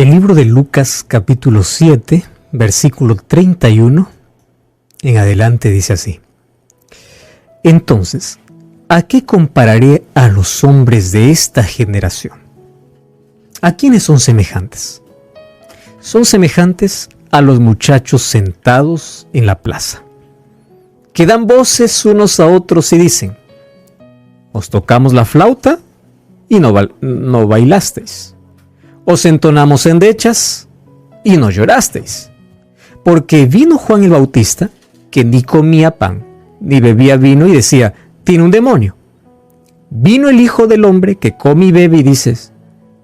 El libro de Lucas capítulo 7, versículo 31 en adelante dice así: Entonces, ¿a qué compararé a los hombres de esta generación? ¿A quiénes son semejantes? Son semejantes a los muchachos sentados en la plaza, que dan voces unos a otros y dicen: Os tocamos la flauta y no bailasteis. Os entonamos endechas y no llorasteis. Porque vino Juan el Bautista, que ni comía pan, ni bebía vino, y decía: tiene un demonio. Vino el Hijo del Hombre, que come y bebe, y dices: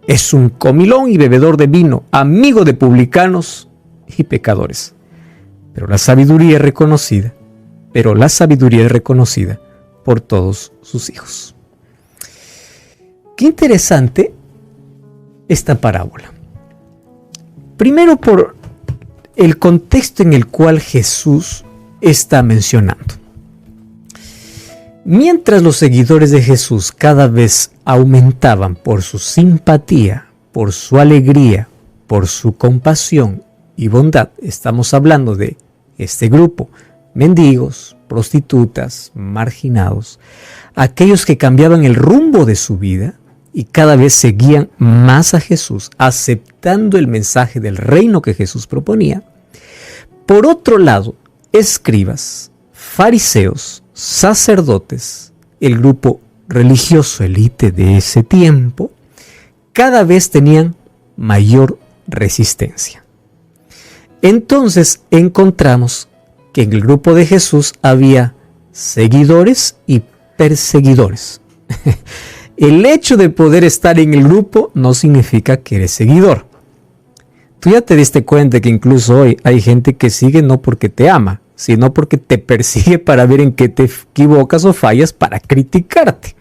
es un comilón y bebedor de vino, amigo de publicanos y pecadores. Pero la sabiduría es reconocida por todos sus hijos. Qué interesante esta parábola. Primero, por el contexto en el cual Jesús está mencionando. Mientras los seguidores de Jesús cada vez aumentaban por su simpatía, por su alegría, por su compasión y bondad, estamos hablando de este grupo: mendigos, prostitutas, marginados, aquellos que cambiaban el rumbo de su vida y cada vez seguían más a Jesús, aceptando el mensaje del reino que Jesús proponía. Por otro lado, escribas, fariseos, sacerdotes, el grupo religioso élite de ese tiempo, cada vez tenían mayor resistencia. Entonces encontramos que en el grupo de Jesús había seguidores y perseguidores. El hecho de poder estar en el grupo no significa que eres seguidor. Tú ya te diste cuenta que incluso hoy hay gente que sigue no porque te ama, sino porque te persigue para ver en qué te equivocas o fallas, para criticarte.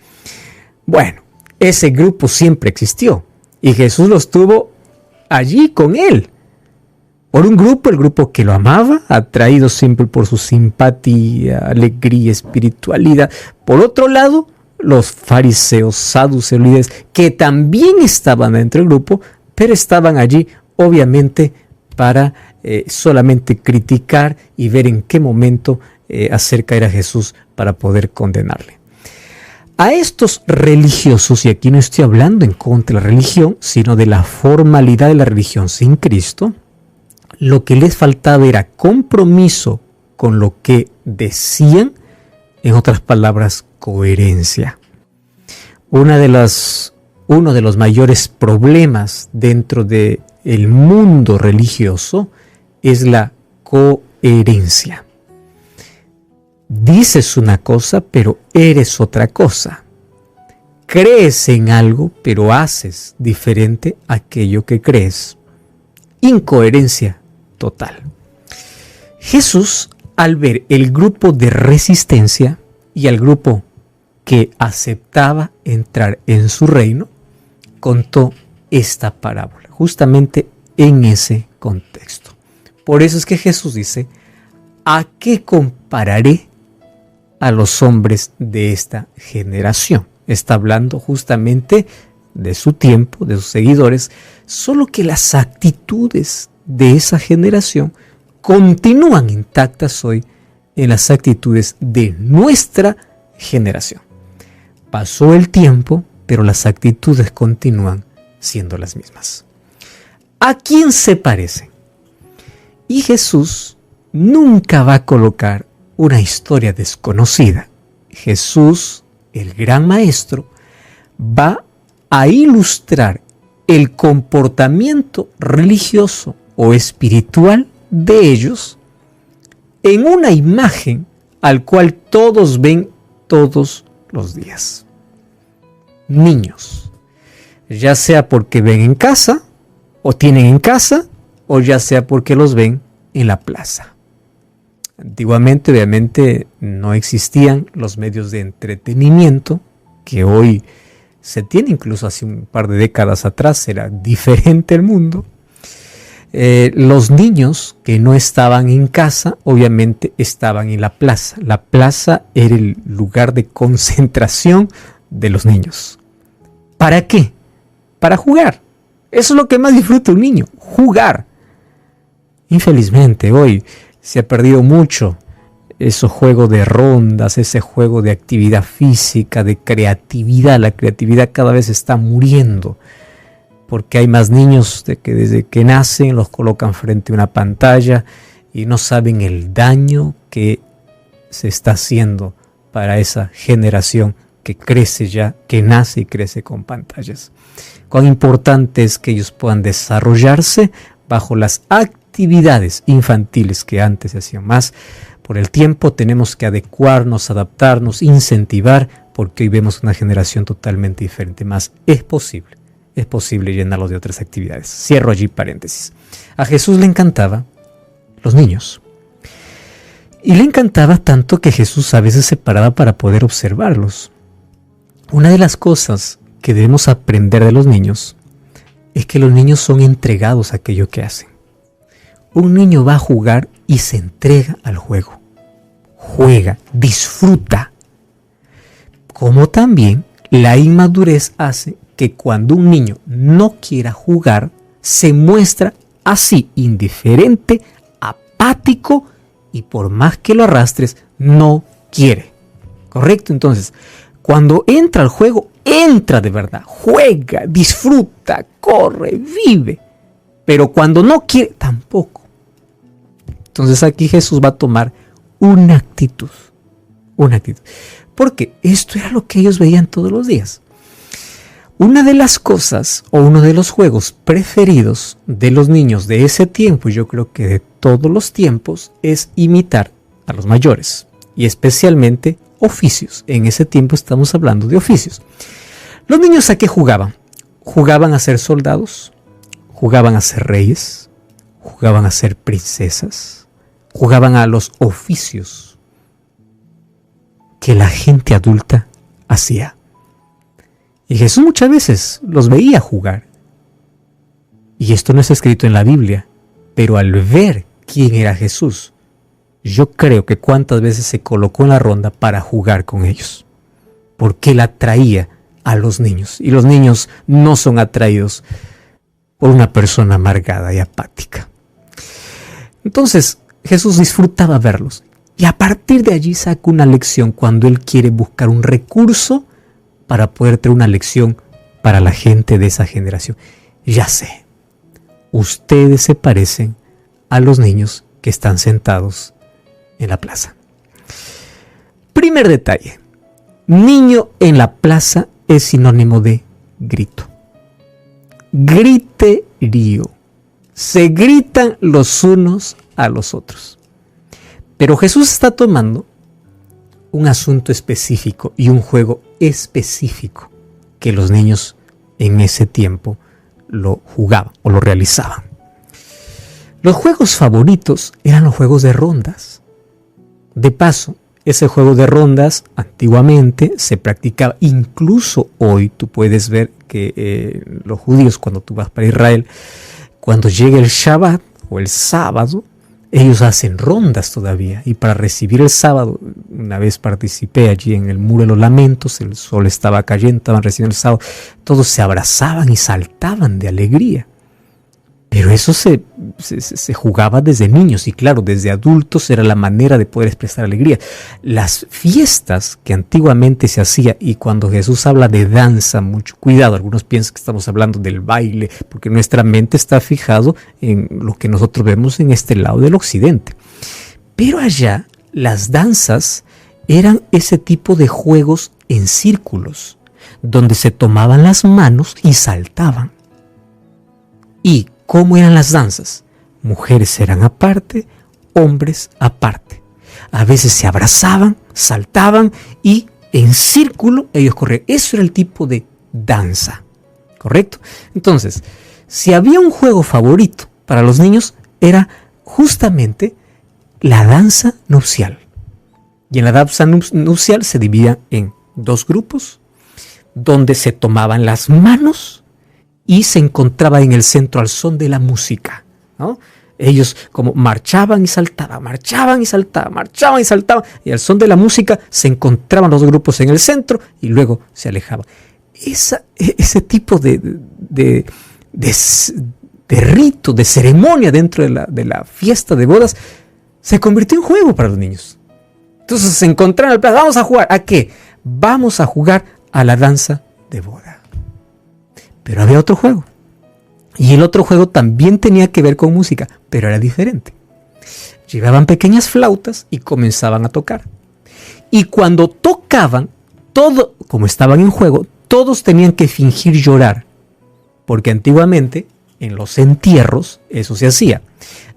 Bueno, ese grupo siempre existió y Jesús los tuvo allí con él. Por un grupo, el grupo que lo amaba, atraído siempre por su simpatía, alegría, espiritualidad. Por otro lado, los fariseos, saduceos, líderes, que también estaban dentro del grupo, pero estaban allí obviamente para solamente criticar y ver en qué momento hacer caer a Jesús para poder condenarle. A estos religiosos, y aquí no estoy hablando en contra de la religión, sino de la formalidad de la religión sin Cristo, lo que les faltaba era compromiso con lo que decían, en otras palabras, coherencia. Uno de los mayores problemas dentro del mundo religioso es la coherencia. Dices una cosa, pero eres otra cosa. Crees en algo, pero haces diferente a aquello que crees. Incoherencia total. Jesús, al ver el grupo de resistencia y al grupo que aceptaba entrar en su reino, contó esta parábola, justamente en ese contexto. Por eso es que Jesús dice: ¿a qué compararé a los hombres de esta generación? Está hablando justamente de su tiempo, de sus seguidores, solo que las actitudes de esa generación continúan intactas hoy en las actitudes de nuestra generación. Pasó el tiempo, pero las actitudes continúan siendo las mismas. ¿A quién se parecen? Y Jesús nunca va a colocar una historia desconocida. Jesús, el gran maestro, va a ilustrar el comportamiento religioso o espiritual de ellos en una imagen al cual todos ven todos los días. Niños, ya sea porque ven en casa o tienen en casa, o ya sea porque los ven en la plaza. Antiguamente, obviamente, no existían los medios de entretenimiento que hoy se tiene. Incluso hace un par de décadas atrás era diferente el mundo. Los niños que no estaban en casa, obviamente estaban en la plaza. La plaza era el lugar de concentración de los niños. ¿Para qué? Para jugar. Eso es lo que más disfruta un niño, jugar. Infelizmente hoy se ha perdido mucho esos juegos de rondas, ese juego de actividad física, de creatividad. La creatividad cada vez está muriendo porque hay más niños que desde que nacen los colocan frente a una pantalla y no saben el daño que se está haciendo para esa generación que crece ya, que nace y crece con pantallas. Cuán importante es que ellos puedan desarrollarse bajo las actividades infantiles que antes se hacían más. Por el tiempo tenemos que adecuarnos, adaptarnos, incentivar, porque hoy vemos una generación totalmente diferente. Más es posible llenarlos de otras actividades. Cierro allí paréntesis. A Jesús le encantaba los niños. Y le encantaba tanto que Jesús a veces se paraba para poder observarlos. Una de las cosas que debemos aprender de los niños es que los niños son entregados a aquello que hacen. Un niño va a jugar y se entrega al juego. Juega, disfruta. Como también la inmadurez hace que cuando un niño no quiera jugar, se muestra así, indiferente, apático, y por más que lo arrastres, no quiere. ¿Correcto? Entonces, cuando entra al juego, entra de verdad, juega, disfruta, corre, vive. Pero cuando no quiere, tampoco. Entonces aquí Jesús va a tomar una actitud. Porque esto era lo que ellos veían todos los días. Una de las cosas o uno de los juegos preferidos de los niños de ese tiempo, y yo creo que de todos los tiempos, es imitar a los mayores. Y especialmente oficios. En ese tiempo estamos hablando de oficios. ¿Los niños a qué jugaban? Jugaban a ser soldados, jugaban a ser reyes, jugaban a ser princesas, jugaban a los oficios que la gente adulta hacía. Y Jesús muchas veces los veía jugar. Y esto no está escrito en la Biblia, pero al ver quién era Jesús, yo creo que cuántas veces se colocó en la ronda para jugar con ellos. Porque él atraía a los niños. Y los niños no son atraídos por una persona amargada y apática. Entonces Jesús disfrutaba verlos. Y a partir de allí saca una lección cuando él quiere buscar un recurso para poder traer una lección para la gente de esa generación. Ya sé, ustedes se parecen a los niños que están sentados en la plaza. Primer detalle, niño en la plaza es sinónimo de grito. Griterío. Se gritan los unos a los otros. Pero Jesús está tomando un asunto específico y un juego específico que los niños en ese tiempo lo jugaban o lo realizaban. Los juegos favoritos eran los juegos de rondas. De paso, ese juego de rondas antiguamente se practicaba. Incluso hoy tú puedes ver que los judíos, cuando tú vas para Israel, cuando llega el Shabbat o el sábado, ellos hacen rondas todavía. Y para recibir el sábado, una vez participé allí en el Muro de los Lamentos, el sol estaba cayendo, estaban recibiendo el sábado, todos se abrazaban y saltaban de alegría. Pero eso se jugaba desde niños y claro, desde adultos era la manera de poder expresar alegría. Las fiestas que antiguamente se hacía, y cuando Jesús habla de danza, mucho cuidado, algunos piensan que estamos hablando del baile, porque nuestra mente está fijado en lo que nosotros vemos en este lado del occidente. Pero allá las danzas eran ese tipo de juegos en círculos, donde se tomaban las manos y saltaban. Y ¿cómo eran las danzas? Mujeres eran aparte, hombres aparte. A veces se abrazaban, saltaban y en círculo ellos corrían. Eso era el tipo de danza, ¿correcto? Entonces, si había un juego favorito para los niños, era justamente la danza nupcial. Y en la danza nupcial se dividía en dos grupos, donde se tomaban las manos y se encontraba en el centro al son de la música, ¿no? Ellos como marchaban y saltaban, marchaban y saltaban, marchaban y saltaban, y al son de la música se encontraban los grupos en el centro y luego se alejaban. Ese tipo de de rito, de ceremonia dentro de la fiesta de bodas, se convirtió en juego para los niños. Entonces se encontraron al plan, vamos a jugar. ¿A qué? Vamos a jugar a la danza de boda. Pero había otro juego. Y el otro juego también tenía que ver con música, pero era diferente. Llevaban pequeñas flautas y comenzaban a tocar. Y cuando tocaban, como estaban en juego, todos tenían que fingir llorar. Porque antiguamente, en los entierros, eso se hacía.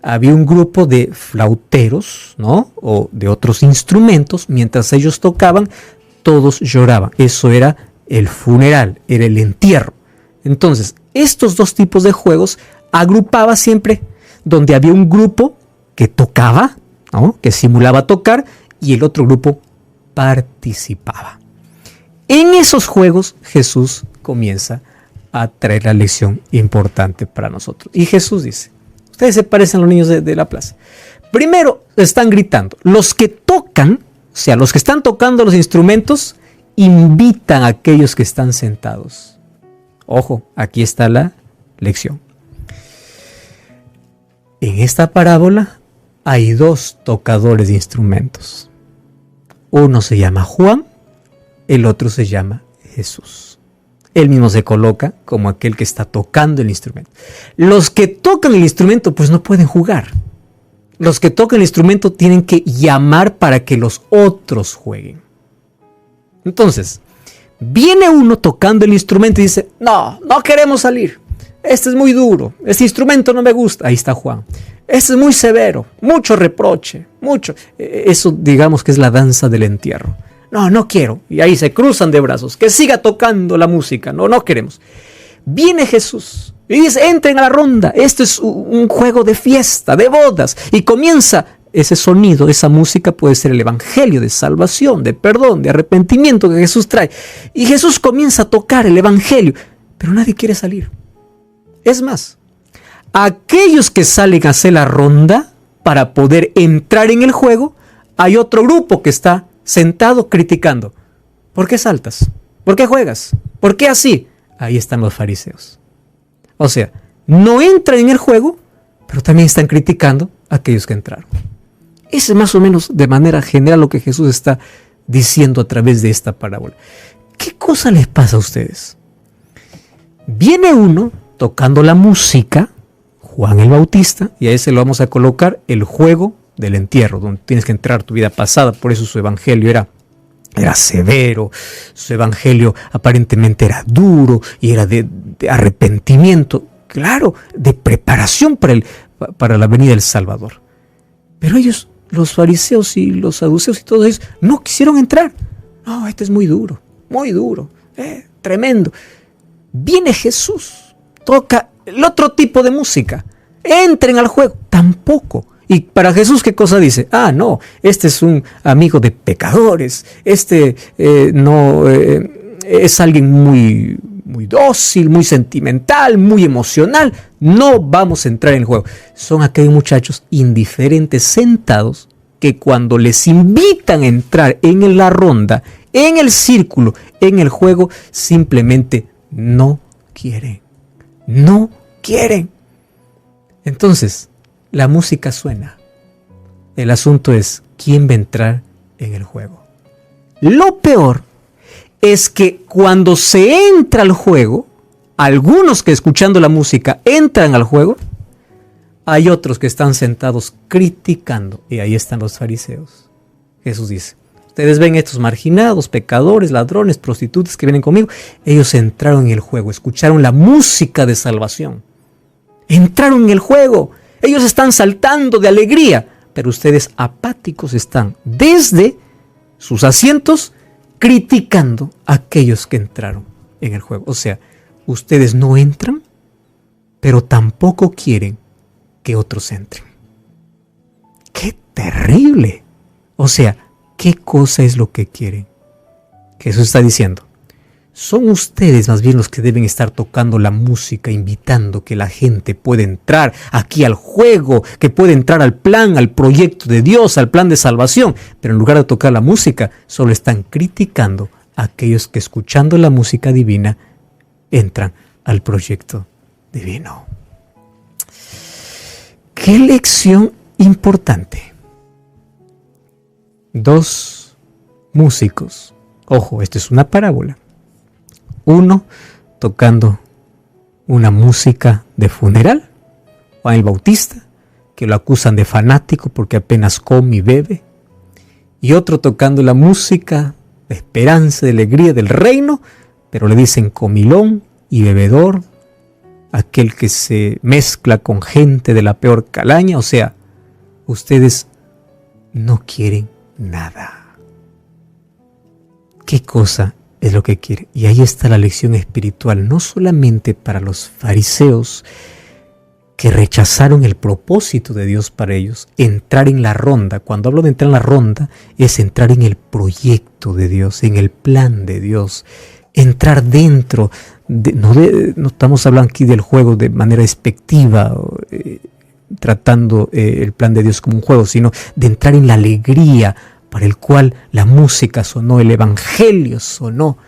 Había un grupo de flauteros, ¿no? O de otros instrumentos. Mientras ellos tocaban, todos lloraban. Eso era el funeral, era el entierro. Entonces, estos dos tipos de juegos agrupaba siempre donde había un grupo que tocaba, ¿no? Que simulaba tocar, y el otro grupo participaba. En esos juegos Jesús comienza a traer la lección importante para nosotros. Y Jesús dice, ustedes se parecen a los niños de la plaza. Primero están gritando. Los que tocan, o sea, los que están tocando los instrumentos, invitan a aquellos que están sentados. Ojo, aquí está la lección. En esta parábola hay dos tocadores de instrumentos. Uno se llama Juan, el otro se llama Jesús. Él mismo se coloca como aquel que está tocando el instrumento. Los que tocan el instrumento pues no pueden jugar. Los que tocan el instrumento tienen que llamar para que los otros jueguen. Entonces, viene uno tocando el instrumento y dice, no queremos salir. Este es muy duro, este instrumento no me gusta. Ahí está Juan. Este es muy severo, mucho reproche, mucho. Eso digamos que es la danza del entierro. No quiero. Y ahí se cruzan de brazos. Que siga tocando la música. No queremos. Viene Jesús y dice, entren a la ronda. Esto es un juego de fiesta, de bodas. Y comienza ese sonido, esa música puede ser el evangelio de salvación, de perdón, de arrepentimiento que Jesús trae. Y Jesús comienza a tocar el evangelio. Pero nadie quiere salir. Es más, aquellos que salen a hacer la ronda para poder entrar en el juego, hay otro grupo que está sentado criticando. ¿Por qué saltas? ¿Por qué juegas? ¿Por qué así? Ahí están los fariseos. O sea, no entran en el juego, pero también están criticando a aquellos que entraron. Ese es más o menos de manera general lo que Jesús está diciendo a través de esta parábola. ¿Qué cosa les pasa a ustedes? Viene uno tocando la música, Juan el Bautista, y a ese lo vamos a colocar el juego del entierro, donde tienes que entrar tu vida pasada. Por eso su evangelio era severo, su evangelio aparentemente era duro y era de arrepentimiento, claro, de preparación para la venida del Salvador. Pero ellos, los fariseos y los saduceos y todos ellos, no quisieron entrar. No, esto es muy duro, tremendo. Viene Jesús, toca el otro tipo de música, entren al juego, tampoco. Y para Jesús, ¿qué cosa dice? No, este es un amigo de pecadores, es alguien muy dócil, muy sentimental, muy emocional. No vamos a entrar en el juego. Son aquellos muchachos indiferentes sentados que cuando les invitan a entrar en la ronda, en el círculo, en el juego, simplemente no quieren. No quieren. Entonces, la música suena. El asunto es quién va a entrar en el juego. Lo peor es que cuando se entra al juego, algunos que escuchando la música entran al juego, hay otros que están sentados criticando. Y ahí están los fariseos. Jesús dice, ustedes ven estos marginados, pecadores, ladrones, prostitutas que vienen conmigo. Ellos entraron en el juego, escucharon la música de salvación. Entraron en el juego. Ellos están saltando de alegría, pero ustedes apáticos están desde sus asientos criticando a aquellos que entraron en el juego. O sea, ustedes no entran, pero tampoco quieren que otros entren. ¡Qué terrible! O sea, ¿qué cosa es lo que quieren? Jesús está diciendo, son ustedes más bien los que deben estar tocando la música, invitando que la gente pueda entrar aquí al juego, que pueda entrar al plan, al proyecto de Dios, al plan de salvación. Pero en lugar de tocar la música, solo están criticando a aquellos que escuchando la música divina entran al proyecto divino. ¡Qué lección importante! 2 músicos, ojo, esto es una parábola. Uno tocando una música de funeral, Juan el Bautista, que lo acusan de fanático porque apenas come y bebe, y otro tocando la música de esperanza, de alegría del reino, pero le dicen comilón y bebedor, aquel que se mezcla con gente de la peor calaña. O sea, ustedes no quieren nada. ¿Qué cosa es lo que quieren? Y ahí está la lección espiritual, no solamente para los fariseos que rechazaron el propósito de Dios para ellos, entrar en la ronda. Cuando hablo de entrar en la ronda, es entrar en el proyecto de Dios, en el plan de Dios, entrar dentro. No estamos hablando aquí del juego de manera despectiva, tratando el plan de Dios como un juego, sino de entrar en la alegría para el cual la música sonó, el evangelio sonó,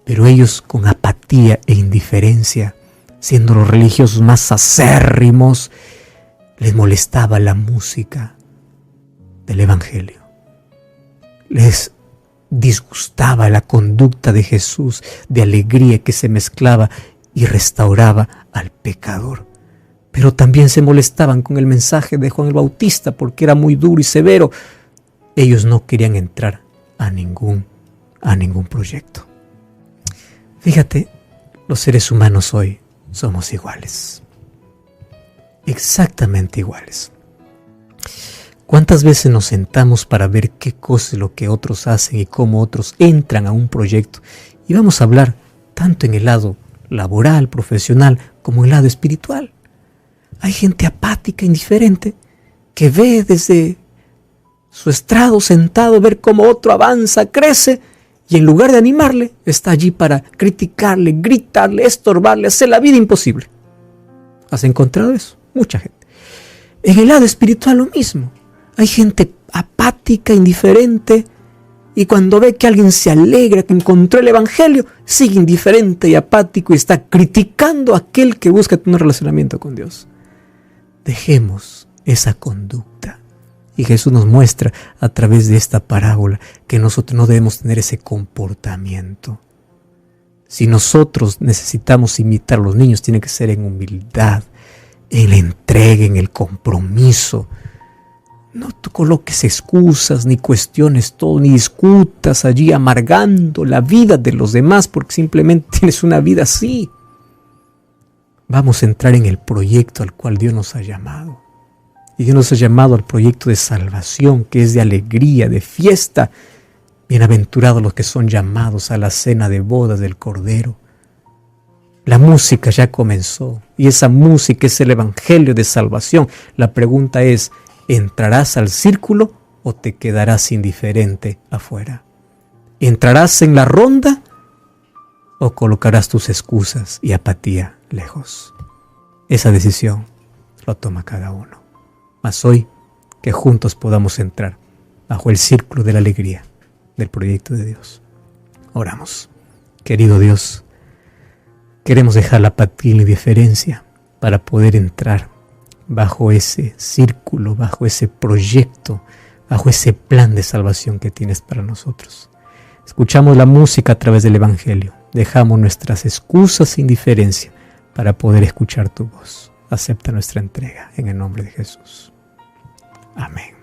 pero ellos con apatía e indiferencia, siendo los religiosos más acérrimos, les molestaba la música del evangelio. Les disgustaba la conducta de Jesús de alegría que se mezclaba y restauraba al pecador. Pero también se molestaban con el mensaje de Juan el Bautista porque era muy duro y severo. Ellos no querían entrar a ningún proyecto. Fíjate, los seres humanos hoy somos iguales. Exactamente iguales. ¿Cuántas veces nos sentamos para ver qué cosa es lo que otros hacen y cómo otros entran a un proyecto? Y vamos a hablar tanto en el lado laboral, profesional, como en el lado espiritual. Hay gente apática, indiferente, que ve desde su estrado sentado, ver cómo otro avanza, crece, y en lugar de animarle, está allí para criticarle, gritarle, estorbarle, hacer la vida imposible. ¿Has encontrado eso? Mucha gente. En el lado espiritual lo mismo. Hay gente apática, indiferente, y cuando ve que alguien se alegra, que encontró el evangelio, sigue indiferente y apático y está criticando a aquel que busca tener un relacionamiento con Dios. Dejemos esa conducta. Y Jesús nos muestra a través de esta parábola que nosotros no debemos tener ese comportamiento. Si nosotros necesitamos imitar a los niños, tiene que ser en humildad, en la entrega, en el compromiso. No te coloques excusas, ni cuestiones todo, ni discutas allí amargando la vida de los demás porque simplemente tienes una vida así. Vamos a entrar en el proyecto al cual Dios nos ha llamado. Y Dios nos ha llamado al proyecto de salvación, que es de alegría, de fiesta. Bienaventurados los que son llamados a la cena de bodas del Cordero. La música ya comenzó, y esa música es el evangelio de salvación. La pregunta es, ¿entrarás al círculo o te quedarás indiferente afuera? ¿Entrarás en la ronda o colocarás tus excusas y apatía lejos? Esa decisión lo toma cada uno. Mas hoy, que juntos podamos entrar bajo el círculo de la alegría del proyecto de Dios. Oramos. Querido Dios, queremos dejar la apatía y la indiferencia para poder entrar bajo ese círculo, bajo ese proyecto, bajo ese plan de salvación que tienes para nosotros. Escuchamos la música a través del evangelio. Dejamos nuestras excusas e indiferencia para poder escuchar tu voz. Acepta nuestra entrega en el nombre de Jesús. Amén.